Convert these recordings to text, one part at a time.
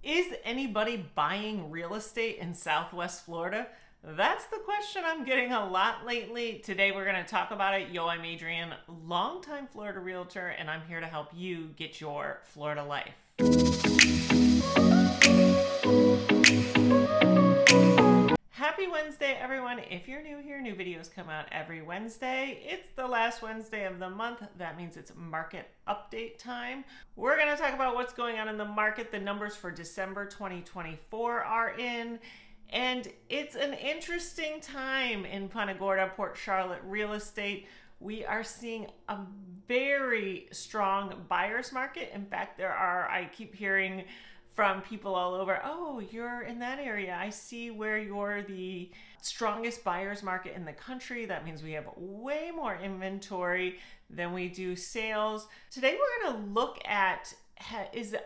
Is anybody buying real estate in Southwest Florida? That's the question I'm getting a lot lately. Today we're going to talk about it. Yo, I'm Adrienne, longtime Florida realtor, and I'm here to help you get your Florida life. Happy Wednesday, everyone. If you're new here, new videos come out every Wednesday. It's the last Wednesday of the month. That means it's market update time. We're going to talk about what's going on in the market. The numbers for December 2024 are in. And it's an interesting time in Punta Gorda, Port Charlotte real estate. We are seeing a very strong buyer's market. In fact, I keep hearing from people all over, oh, you're in that area. I see where you're the strongest buyer's market in the country. That means we have way more inventory than we do sales. Today, we're going to look at,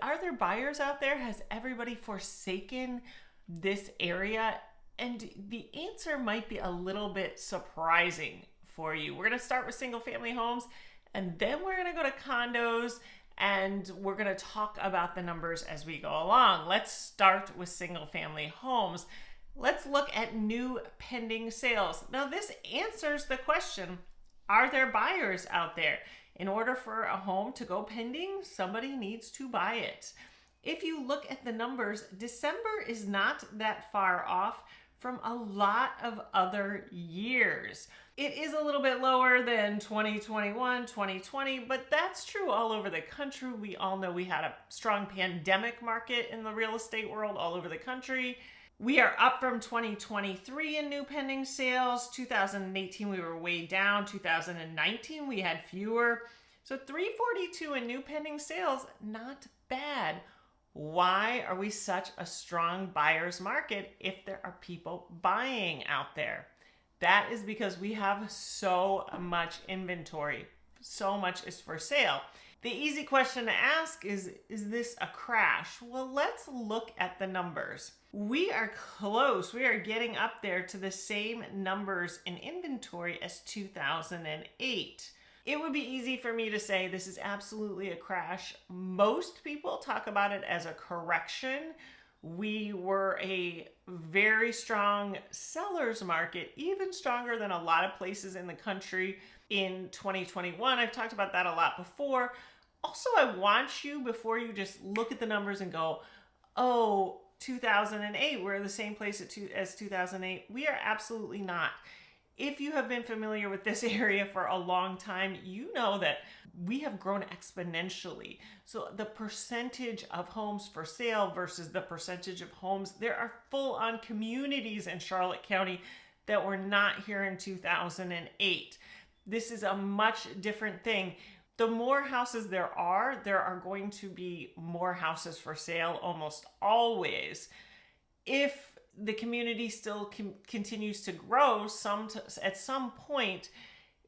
are there buyers out there? Has everybody forsaken this area? And the answer might be a little bit surprising for you. We're going to start with single family homes, and then we're going to go to condos, and we're going to talk about the numbers as we go along. Let's start with single family homes. Let's look at new pending sales. Now, this answers the question, are there buyers out there? In order for a home to go pending, somebody needs to buy it. If you look at the numbers, December is not that far off from a lot of other years. It is a little bit lower than 2021, 2020, but that's true all over the country. We all know we had a strong pandemic market in the real estate world all over the country. We are up from 2023 in new pending sales. 2018, we were way down. 2019, we had fewer. So 342 in new pending sales, not bad. Why are we such a strong buyer's market if there are people buying out there? That is because we have so much inventory. So much is for sale. The easy question to ask is this a crash? Well, let's look at the numbers. We are close. We are getting up there to the same numbers in inventory as 2008. It would be easy for me to say this is absolutely a crash. Most people talk about it as a correction. We were a very strong seller's market, even stronger than a lot of places in the country in 2021. I've talked about that a lot before. Also, I want you, before you just look at the numbers and go, oh, 2008, we're the same place as 2008. We are absolutely not. If you have been familiar with this area for a long time, you know that we have grown exponentially. So the percentage of homes for sale versus the percentage of homes, there are full-on communities in Charlotte County that were not here in 2008. This is a much different thing. The more houses there are going to be more houses for sale almost always. If the community still continues to grow, at some point,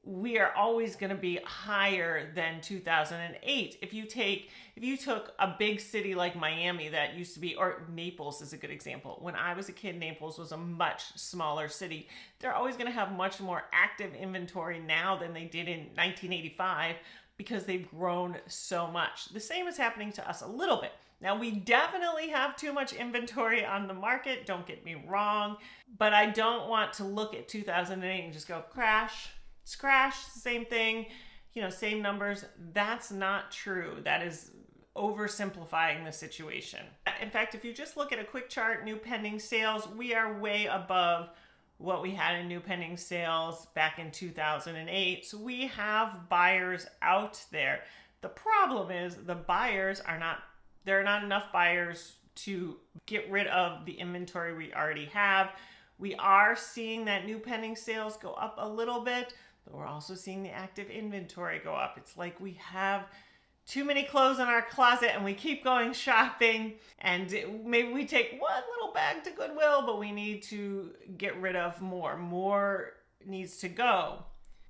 we are always going to be higher than 2008. If you took a big city like Miami that used to be, or Naples is a good example. When I was a kid, Naples was a much smaller city. They're always going to have much more active inventory now than they did in 1985 because they've grown so much. The same is happening to us a little bit. Now, we definitely have too much inventory on the market, don't get me wrong, but I don't want to look at 2008 and just go crash, it's crash, same thing, same numbers. That's not true. That is oversimplifying the situation. In fact, if you just look at a quick chart, new pending sales, we are way above what we had in new pending sales back in 2008. So we have buyers out there. The problem is the buyers there are not enough buyers to get rid of the inventory we already have. We are seeing that new pending sales go up a little bit, but we're also seeing the active inventory go up. It's like we have too many clothes in our closet and we keep going shopping, and maybe we take one little bag to Goodwill, but we need to get rid of more. More needs to go.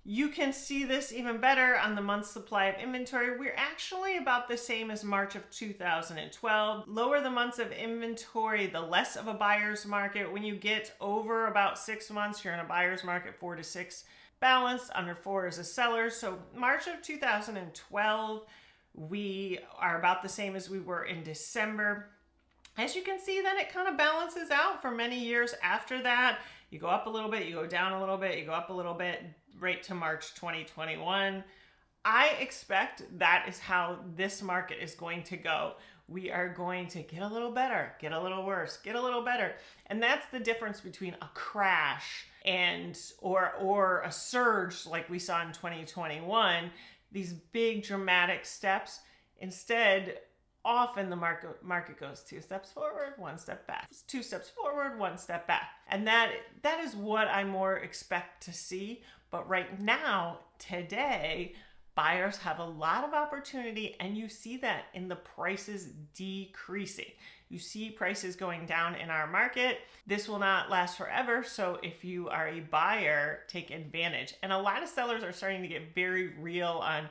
You can see this even better on the month's supply of inventory. We're actually about the same as March of 2012. Lower the months of inventory, the less of a buyer's market. When you get over about 6 months, you're in a buyer's market, 4 to 6 balanced, under 4 is a seller. So March of 2012, we are about the same as we were in December. As you can see, then it kind of balances out for many years after that. You go up a little bit, you go down a little bit, you go up a little bit, right to March 2021. I expect that is how this market is going to go. We are going to get a little better, get a little worse, get a little better. And that's the difference between a crash and or a surge like we saw in 2021, these big dramatic steps. Instead, often the market goes 2 steps forward, 1 step back. 2 steps forward, 1 step back. And that is what I more expect to see. But right now, today, buyers have a lot of opportunity, and you see that in the prices decreasing. You see prices going down in our market. This will not last forever, so if you are a buyer, take advantage. And a lot of sellers are starting to get very real on,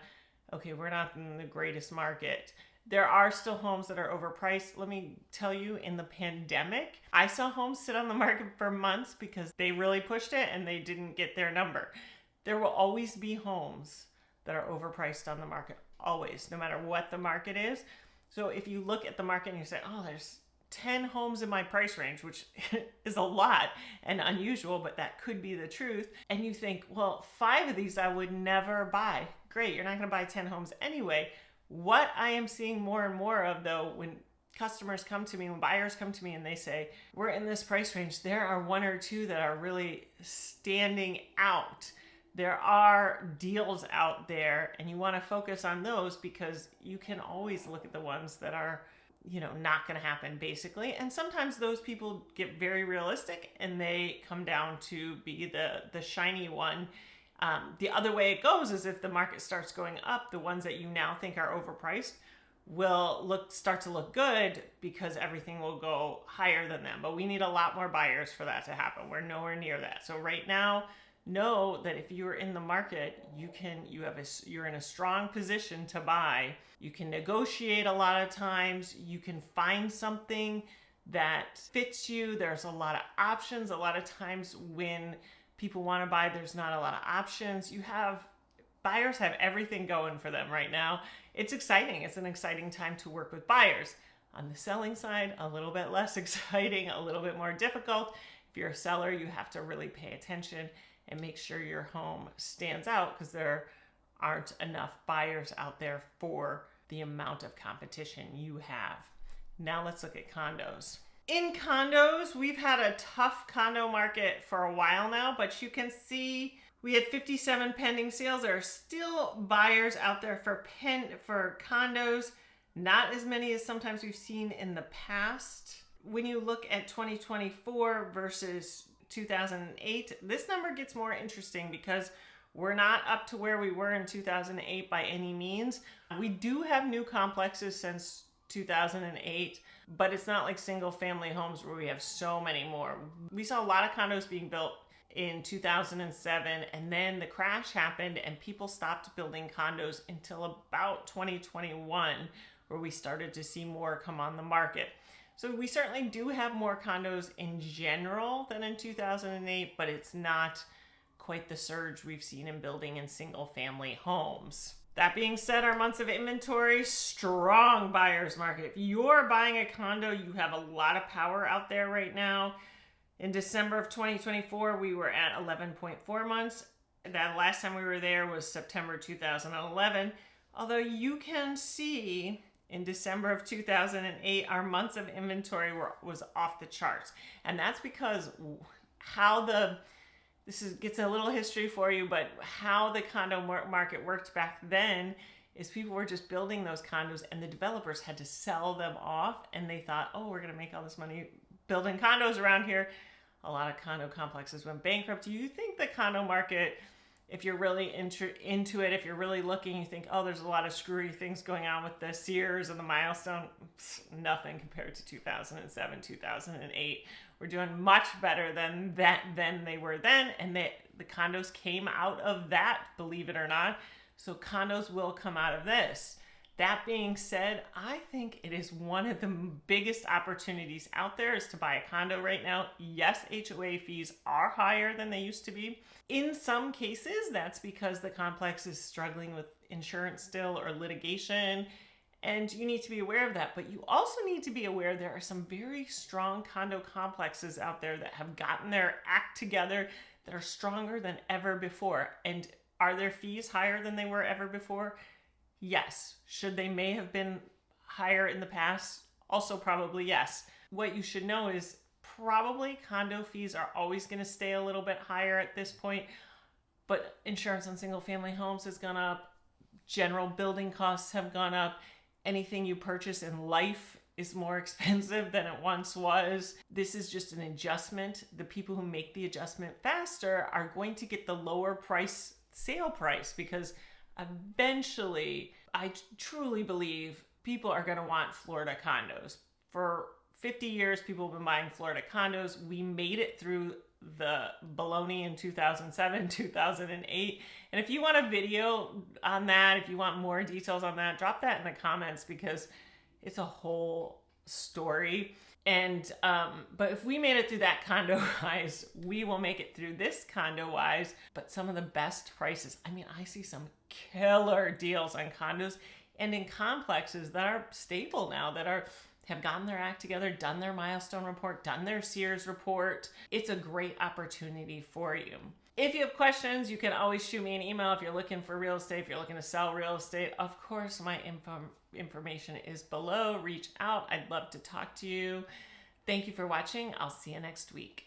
okay, we're not in the greatest market. There are still homes that are overpriced. Let me tell you, in the pandemic, I saw homes sit on the market for months because they really pushed it and they didn't get their number. There will always be homes that are overpriced on the market, always, no matter what the market is. So if you look at the market and you say, oh, there's 10 homes in my price range, which is a lot and unusual, but that could be the truth. And you think, well, 5 of these I would never buy. Great, you're not gonna buy 10 homes anyway. What I am seeing more and more of, though, when customers come to me, when buyers come to me and they say, we're in this price range, there are 1 or 2 that are really standing out. There are deals out there, and you want to focus on those because you can always look at the ones that are, not going to happen, basically. And sometimes those people get very realistic and they come down to be the shiny one. The other way it goes is if the market starts going up, the ones that you now think are overpriced will start to look good because everything will go higher than them. But we need a lot more buyers for that to happen. We're nowhere near that. So right now, know that if you're in the market, you're in a strong position to buy. You can negotiate a lot of times. You can find something that fits you. There's a lot of options. A lot of times when people want to buy, there's not a lot of options. Buyers have everything going for them right now. It's exciting. It's an exciting time to work with buyers. On the selling side, a little bit less exciting, a little bit more difficult. If you're a seller, you have to really pay attention and make sure your home stands out because there aren't enough buyers out there for the amount of competition you have. Now let's look at condos. In condos, we've had a tough condo market for a while now, but you can see we had 57 pending sales. There are still buyers out there for condos, not as many as sometimes we've seen in the past. When you look at 2024 versus 2008, this number gets more interesting because we're not up to where we were in 2008 by any means. We do have new complexes since 2008, but it's not like single family homes where we have so many more. We saw a lot of condos being built in 2007, and then the crash happened and people stopped building condos until about 2021, where we started to see more come on the market. So we certainly do have more condos in general than in 2008, but it's not quite the surge we've seen in building in single family homes. That being said, our months of inventory, strong buyer's market. If you're buying a condo, you have a lot of power out there right now. In December of 2024, we were at 11.4 months. That last time we were there was September 2011. Although you can see in December of 2008, our months of inventory was off the charts. And that's because gets a little history for you, but how the condo market worked back then is people were just building those condos and the developers had to sell them off, and they thought, oh, we're going to make all this money building condos around here. A lot of condo complexes went bankrupt. Do you think the condo market, if you're really into it, if you're really looking, you think, oh, there's a lot of screwy things going on with the Sears and the Milestone? Nothing compared to 2007, 2008. We're doing much better than they were then, and the condos came out of that, believe it or not. So condos will come out of this. That being said, I think it is one of the biggest opportunities out there is to buy a condo right now. Yes, HOA fees are higher than they used to be. In some cases, that's because the complex is struggling with insurance still or litigation, And you need to be aware of that. But you also need to be aware there are some very strong condo complexes out there that have gotten their act together, that are stronger than ever before. And are their fees higher than they were ever before? Yes. Should they may have been higher in the past? Also probably yes. What you should know is probably condo fees are always going to stay a little bit higher at this point, but insurance on single family homes has gone up. General building costs have gone up. Anything you purchase in life is more expensive than it once was. This is just an adjustment. The people who make the adjustment faster are going to get the lower price sale price, because eventually I truly believe people are going to want Florida condos. For 50 years, people have been buying Florida condos. We made it through the baloney in 2007, 2008. And if you want a video on that, if you want more details on that, drop that in the comments, because it's a whole story. And but if we made it through that condo-wise, we will make it through this condo-wise. But some of the best prices, I mean, I see some killer deals on condos and in complexes that are stable now, that have gotten their act together, done their milestone report, done their Sears report. It's a great opportunity for you. If you have questions, you can always shoot me an email if you're looking for real estate, if you're looking to sell real estate. Of course, my information is below. Reach out. I'd love to talk to you. Thank you for watching. I'll see you next week.